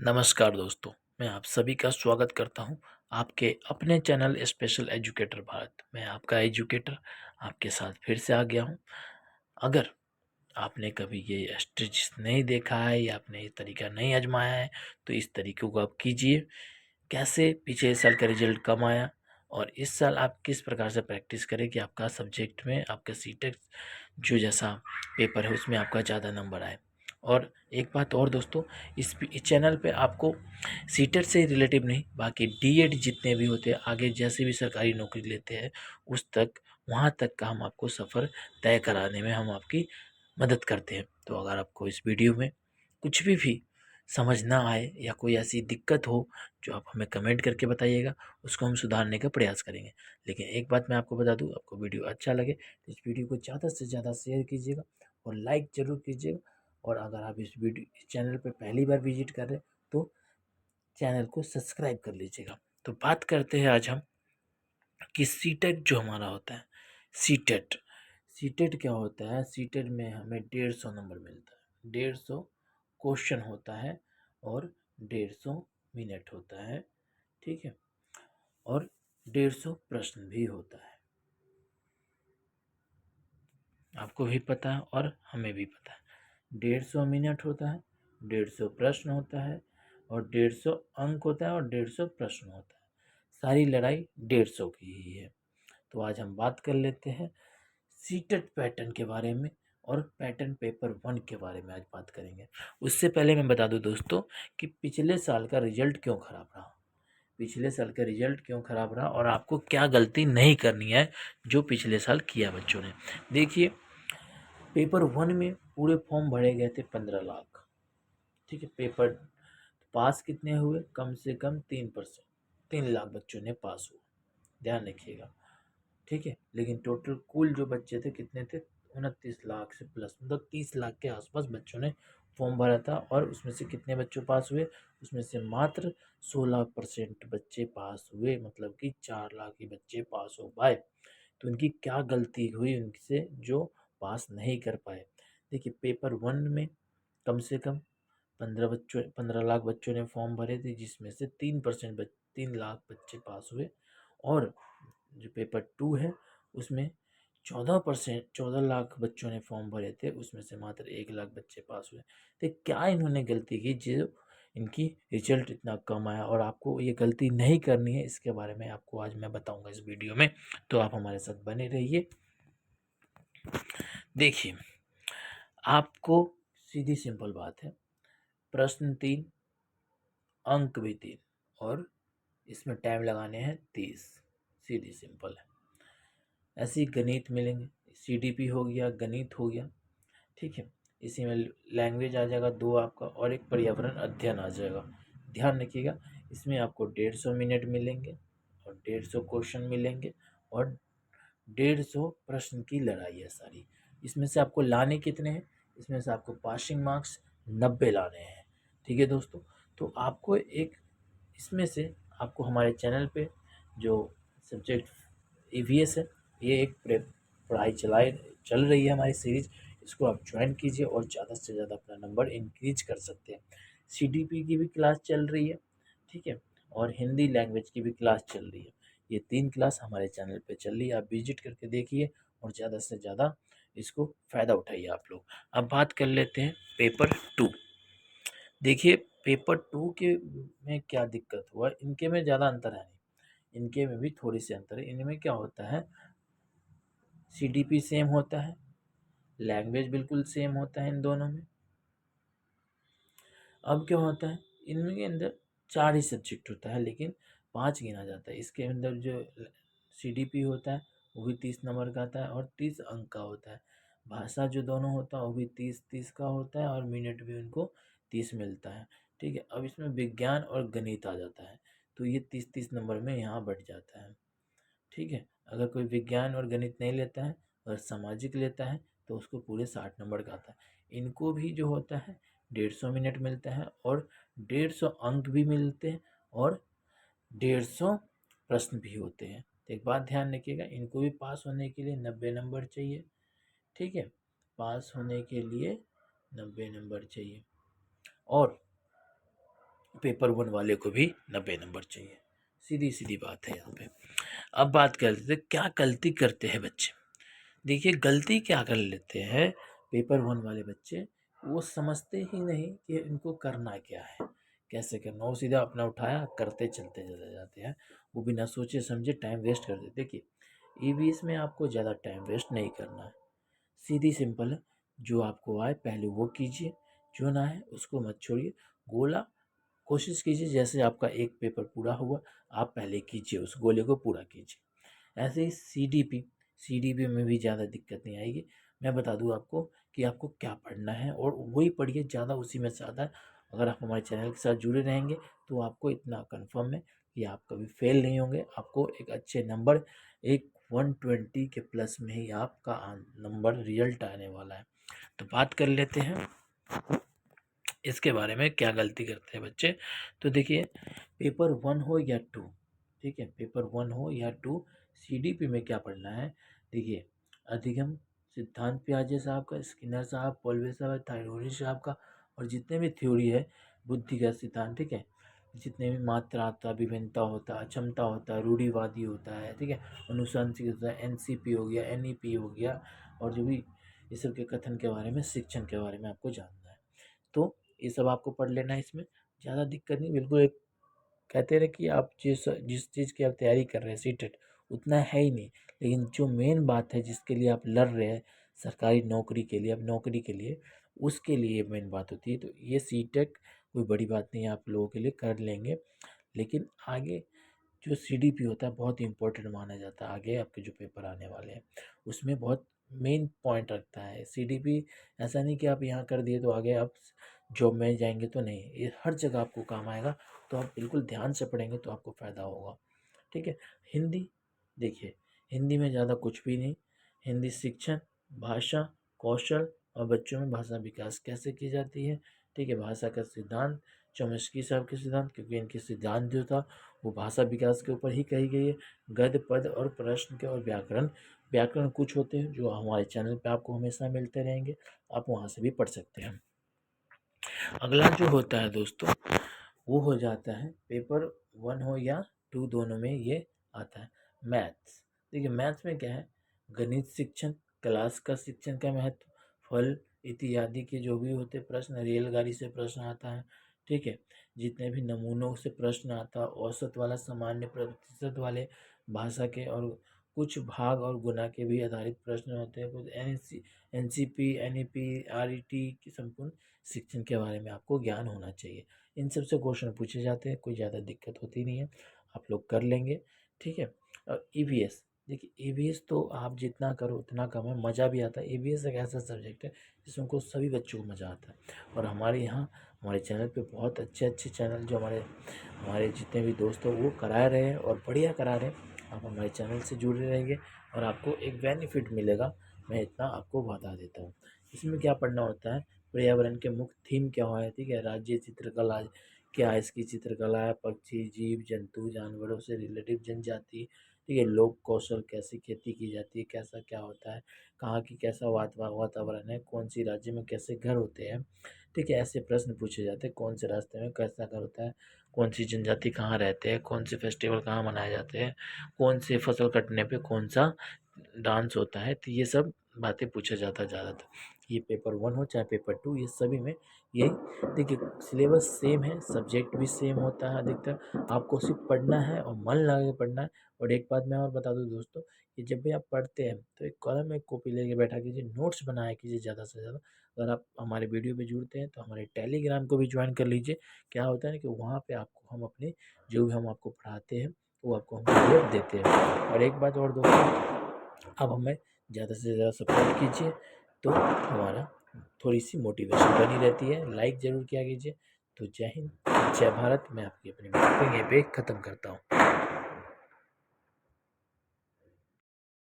नमस्कार दोस्तों, मैं आप सभी का स्वागत करता हूं आपके अपने चैनल स्पेशल एजुकेटर भारत। मैं आपका एजुकेटर आपके साथ फिर से आ गया हूं। अगर आपने कभी ये स्ट्रिच नहीं देखा है या आपने ये तरीका नहीं आजमाया है तो इस तरीके को आप कीजिए। कैसे पिछले साल का रिजल्ट कम आया और इस साल आप किस प्रकार से प्रैक्टिस करें कि आपका सब्जेक्ट में आपका सीटेट जो जैसा पेपर है उसमें आपका ज़्यादा नंबर आए। और एक बात और दोस्तों, इस चैनल पे आपको सीटेट से रिलेटिव नहीं, बाकी डीएड जितने भी होते हैं, आगे जैसे भी सरकारी नौकरी लेते हैं उस तक, वहाँ तक का हम आपको सफ़र तय कराने में हम आपकी मदद करते हैं। तो अगर आपको इस वीडियो में कुछ भी समझ ना आए या कोई ऐसी दिक्कत हो जो आप हमें कमेंट करके बताइएगा, उसको हम सुधारने का प्रयास करेंगे। लेकिन एक बात मैं आपको बता दूं, आपको वीडियो अच्छा लगे तो इस वीडियो को ज़्यादा से ज़्यादा शेयर कीजिएगा और लाइक ज़रूर कीजिएगा। और अगर आप इस चैनल पर पहली बार विजिट कर रहे हैं तो चैनल को सब्सक्राइब कर लीजिएगा। तो बात करते हैं आज हम कि सीटेट जो हमारा होता है, सीटेट सीटेट क्या होता है। सीटेट में हमें 150 नंबर मिलता है, 150 क्वेश्चन होता है और 150 मिनट होता है, ठीक है। और 150 प्रश्न भी होता है, आपको भी पता है और हमें भी पता है। 150 मिनट होता है, 150 प्रश्न होता है और 150 अंक होता है और 150 प्रश्न होता है। सारी लड़ाई 150 की ही है। तो आज हम बात कर लेते हैं सीटेट पैटर्न के बारे में और पैटर्न पेपर 1 के बारे में आज बात करेंगे। उससे पहले मैं बता दूं दोस्तों कि पिछले साल का रिजल्ट क्यों खराब रहा, पिछले साल का रिजल्ट क्यों खराब रहा और आपको क्या गलती नहीं करनी है जो पिछले साल किया बच्चों ने। देखिए, पेपर 1 में पूरे फॉर्म भरे गए थे 15 लाख, ठीक है। पेपर पास कितने हुए, कम से कम 3%, 3 लाख बच्चों ने पास हुआ, ध्यान रखिएगा, ठीक है। लेकिन टोटल कुल जो बच्चे थे कितने थे, 29 लाख से प्लस, मतलब 30 लाख के आसपास बच्चों ने फॉर्म भरा था। और उसमें से कितने बच्चों पास हुए, उसमें से मात्र 16% बच्चे पास हुए, मतलब कि 4 लाख ही बच्चे पास हो पाए। तो इनकी क्या गलती हुई उनसे जो पास नहीं कर पाए। देखिए, पेपर 1 में कम से कम 15 लाख बच्चों ने फॉर्म भरे थे, जिसमें से 3 लाख बच्चे पास हुए। और जो पेपर 2 है उसमें 14 लाख बच्चों ने फॉर्म भरे थे, उसमें से मात्र 1 लाख बच्चे पास हुए। तो क्या इन्होंने गलती की जो इनकी रिजल्ट इतना कम आया। और आपको ये गलती नहीं करनी है, इसके बारे में आपको आज मैं बताऊंगा इस वीडियो में, तो आप हमारे साथ बने रहिए। देखिए, आपको सीधी सिंपल बात है, प्रश्न 3, अंक भी 3 और इसमें टाइम लगाने हैं 30, सीधी सिंपल है। ऐसे ही गणित मिलेंगे, सीडीपी हो गया, गणित हो गया, ठीक है। इसी में लैंग्वेज आ जाएगा 2 आपका और एक पर्यावरण अध्ययन आ जाएगा। ध्यान रखिएगा, इसमें आपको 150 मिनट मिलेंगे और 150 क्वेश्चन मिलेंगे और 150 प्रश्न की लड़ाई है सारी। इसमें से आपको लाने कितने हैं, इसमें से आपको पासिंग मार्क्स 90 लाने हैं, ठीक है दोस्तों। तो आपको एक इसमें से आपको हमारे चैनल पे जो सब्जेक्ट ईवीएस है, ये एक पढ़ाई चल रही है हमारी सीरीज, इसको आप ज्वाइन कीजिए और ज़्यादा से ज़्यादा अपना नंबर इंक्रीज कर सकते हैं। सीडीपी की भी क्लास चल रही है, ठीक है, और हिंदी लैंग्वेज की भी क्लास चल रही है। ये 3 क्लास हमारे चैनल पे चल रही है, आप विजिट करके देखिए और ज़्यादा से ज़्यादा इसको फ़ायदा उठाइए आप लोग। अब बात कर लेते हैं पेपर 2। देखिए, पेपर 2 के में क्या दिक्कत हुआ, इनके में ज़्यादा अंतर है नहीं, इनके में भी थोड़ी सी अंतर है। इनमें क्या होता है, सीडीपी सेम होता है, लैंग्वेज बिल्कुल सेम होता है इन दोनों में। अब क्या होता है, इनमें के अंदर 4 ही सब्जेक्ट होता है लेकिन 5 गिना जाता है। इसके अंदर जो सीडीपी होता है वो भी 30 नंबर का आता है और 30 अंक का होता है। भाषा जो दोनों होता है वो भी 30-30 का होता है और मिनट भी उनको 30 मिलता है, ठीक है। अब इसमें विज्ञान और गणित आ जाता है तो ये 30-30 नंबर में यहाँ बढ़ जाता है, ठीक है। अगर कोई विज्ञान और गणित नहीं लेता है और सामाजिक लेता है तो उसको पूरे 60 नंबर का आता है। इनको भी जो होता है 150 मिनट मिलता है और 150 अंक भी मिलते हैं और 150 प्रश्न भी होते हैं। तो एक बात ध्यान रखिएगा, इनको भी पास होने के लिए 90 नंबर चाहिए, ठीक है। पास होने के लिए 90 नंबर चाहिए। और पेपर 1 वाले को भी 90 नंबर चाहिए। सीधी सीधी बात है यहाँ पे। अब बात करते थे क्या गलती करते हैं बच्चे। देखिए गलती क्या कर लेते हैं पेपर 1 वाले बच्चे, वो समझते ही नहीं कि इनको करना क्या है, कैसे करना। वो सीधा अपना उठाया करते चलते चले जाते हैं, वो बिना सोचे समझे टाइम वेस्ट कर देते। देखिए ईवीएस में आपको ज़्यादा टाइम वेस्ट नहीं करना है, सीधी सिंपल है। जो आपको आए पहले वो कीजिए, जो ना है उसको मत छोड़िए। गोला कोशिश कीजिए जैसे आपका एक पेपर पूरा हुआ आप पहले कीजिए, उस गोले को पूरा कीजिए। ऐसे ही सीडीपी में भी ज़्यादा दिक्कत नहीं आएगी। मैं बता दूं आपको कि आपको क्या पढ़ना है और वही पढ़िए, ज़्यादा उसी में ज़्यादा। अगर आप हमारे चैनल के साथ जुड़े रहेंगे तो आपको इतना कंफर्म है कि आप कभी फेल नहीं होंगे। आपको एक अच्छे नंबर, एक 120 के प्लस में ही आपका नंबर रिजल्ट आने वाला है। तो बात कर लेते हैं इसके बारे में क्या गलती करते हैं बच्चे। तो देखिए पेपर 1 हो या 2, ठीक है, पेपर 1 हो या 2, सीडीपी में क्या पढ़ना है। देखिए अधिगम सिद्धांत पियाजे साहब का, स्किनर साहब, पोल्वे साहब, थायरोरी साहब का, और जितने भी थ्योरी है बुद्धि का सिद्धांत, ठीक है, जितने भी मात्रा होता है, विभिन्नता होता है, क्षमता होता है, रूढ़िवादी होता है, ठीक है, अनुशांसिक होता है, एनसीपी हो गया, एनईपी हो गया, और जो भी ये सब के कथन के बारे में, शिक्षण के बारे में आपको जानना है तो ये सब आपको पढ़ लेना है। इसमें ज़्यादा दिक्कत नहीं, बिल्कुल एक कहते रहे कि आप जिस जिस चीज़ की आप तैयारी कर रहे हैं सीटेट उतना है ही नहीं, लेकिन जो मेन बात है जिसके लिए आप लड़ रहे हैं सरकारी नौकरी के लिए, अब नौकरी के लिए, उसके लिए मेन बात होती है। तो ये सीटेट कोई बड़ी बात नहीं है, आप लोगों के लिए कर लेंगे। लेकिन आगे जो सीडीपी होता है बहुत इंपॉर्टेंट माना जाता है, आगे आपके जो पेपर आने वाले हैं उसमें बहुत मेन पॉइंट रखता है सीडीपी। ऐसा नहीं कि आप यहाँ कर दिए तो आगे आप जॉब में जाएंगे, तो नहीं, ये हर जगह आपको काम आएगा। तो आप बिल्कुल ध्यान से पढ़ेंगे तो आपको फ़ायदा होगा, ठीक है। हिंदी, देखिए हिंदी में ज़्यादा कुछ भी नहीं। हिंदी शिक्षण, भाषा, कौशल और बच्चों में भाषा विकास कैसे की जाती है, ठीक है, भाषा का सिद्धांत, चॉम्स्की साहब के सिद्धांत, क्योंकि इनके सिद्धांत जो था वो भाषा विकास के ऊपर ही कही गई है। गद्य, पद और प्रश्न के, और व्याकरण, व्याकरण कुछ होते हैं जो हमारे चैनल पे आपको हमेशा मिलते रहेंगे, आप वहाँ से भी पढ़ सकते हैं। अगला जो होता है दोस्तों वो हो जाता है पेपर 1 हो या 2, दोनों में ये आता है मैथ्स। देखिए मैथ्स में क्या है, गणित शिक्षण, क्लास का शिक्षण का महत्व, फल इत्यादि के जो भी होते प्रश्न, रेलगाड़ी से प्रश्न आता है, ठीक है, जितने भी नमूनों से प्रश्न आता है, औसत वाला, सामान्य, प्रतिशत वाले, भाषा के, और कुछ भाग और गुना के भी आधारित प्रश्न होते हैं। कुछ एनसीपी, एनईपी, आरईटी की संपूर्ण शिक्षण के बारे में आपको ज्ञान होना चाहिए। इन सब से क्वेश्चन पूछे जाते हैं, कोई ज़्यादा दिक्कत होती नहीं है, आप लोग कर लेंगे, ठीक है। और ईवीएस, देखिए ईवीएस तो आप जितना करो उतना कम है, मज़ा भी आता है। ईवीएस एक ऐसा सब्जेक्ट है जिसमें को सभी बच्चों को मज़ा आता है। और हमारे यहाँ हमारे चैनल पे बहुत अच्छे अच्छे चैनल जो हमारे हमारे जितने भी दोस्त हैं वो करा रहे हैं और बढ़िया करा रहे हैं। आप हमारे चैनल से जुड़े रहेंगे और आपको एक बेनिफिट मिलेगा, मैं इतना आपको बता देता हूँ। इसमें क्या पढ़ना होता है, पर्यावरण के मुख्य थीम क्या है, ठीक है, राज्य चित्रकला क्या है, इसकी चित्रकला है, पक्षी, जीव जंतु, जानवरों से रिलेटिव जनजाति, ठीक है, लोक कौशल, कैसी खेती की जाती है, कैसा क्या होता है, कहाँ की कैसा वातावरण है, कौन सी राज्य में कैसे घर होते हैं, ठीक है, ऐसे प्रश्न पूछे जाते हैं। कौन से रास्ते में कैसा घर होता है, कौन सी जनजाति कहाँ रहते हैं, कौन से फेस्टिवल कहाँ मनाए जाते हैं, कौन से फसल कटने पे कौन सा डांस होता है, तो ये सब बातें पूछा जाता है ज़्यादातर। ये पेपर 1 हो चाहे पेपर 2, ये सभी में यही। देखिए सिलेबस सेम है, सब्जेक्ट भी सेम होता है अधिकतर, आपको सिर्फ पढ़ना है और मन लगा के पढ़ना है। और एक बात मैं और बता दूं दोस्तों कि जब भी आप पढ़ते हैं तो एक कलम एक कॉपी लेके बैठा कीजिए, नोट्स बनाया कीजिए ज़्यादा से ज़्यादा। अगर आप हमारे वीडियो पे जुड़ते हैं तो हमारे टेलीग्राम को भी ज्वाइन कर लीजिए। क्या होता है ना कि वहाँ पे आपको हम अपने जो भी हम आपको पढ़ाते हैं वो आपको हम PDF देते हैं। और एक बात और दोस्तों, आप हमें ज़्यादा से ज़्यादा सपोर्ट कीजिए तो हमारा थोड़ी सी मोटिवेशन बनी रहती है। लाइक ज़रूर किया कीजिए। तो जय हिंद, जय भारत। मैं आपकी अपनी बात को यहीं पे ख़त्म करता हूँ।